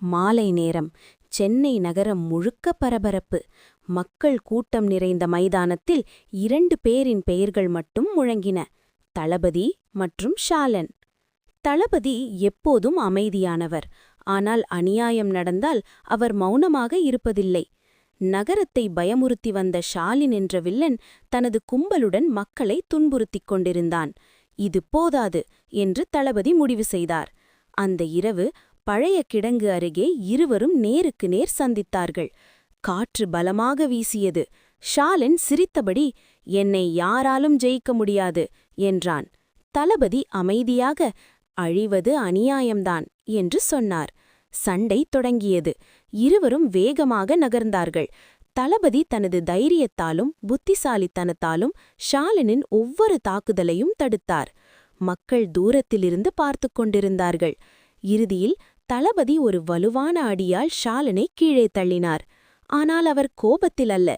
மாலை நேரம். சென்னை நகரம் முழுக்க பரபரப்பு. மக்கள் கூட்டம் நிறைந்த மைதானத்தில் 2 பேரின் பெயர்கள் மட்டும் முழங்கின. தளபதி மற்றும் ஷாலன். தளபதி எப்போதும் அமைதியானவர். ஆனால் அநியாயம் நடந்தால் அவர் மௌனமாக இருப்பதில்லை. நகரத்தை பயமுறுத்தி வந்த ஷாலின் என்ற வில்லன் தனது கும்பலுடன் மக்களை துன்புறுத்திக் கொண்டிருந்தான். இது போதாது என்று தளபதி முடிவு செய்தார். அந்த இரவு பழைய கிடங்கு அருகே இருவரும் நேருக்கு நேர் சந்தித்தார்கள். காற்று பலமாக வீசியது. ஷாலின் சிரித்தபடி, "என்னை யாராலும் ஜெயிக்க முடியாது" என்றான். தளபதி அமைதியாக, "அழிவது அநியாயம்தான்" என்று சொன்னார். சண்டை தொடங்கியது. இருவரும் வேகமாக நகர்ந்தார்கள். தளபதி தனது தைரியத்தாலும் புத்திசாலித்தனத்தாலும் ஷாலினின் ஒவ்வொரு தாக்குதலையும் தடுத்தார். மக்கள் தூரத்திலிருந்து பார்த்து கொண்டிருந்தார்கள். இறுதியில் தளபதி ஒரு வலுவான அடியால் ஷாலினை கீழே தள்ளினார். ஆனால் அவர் கோபத்தில் அல்ல,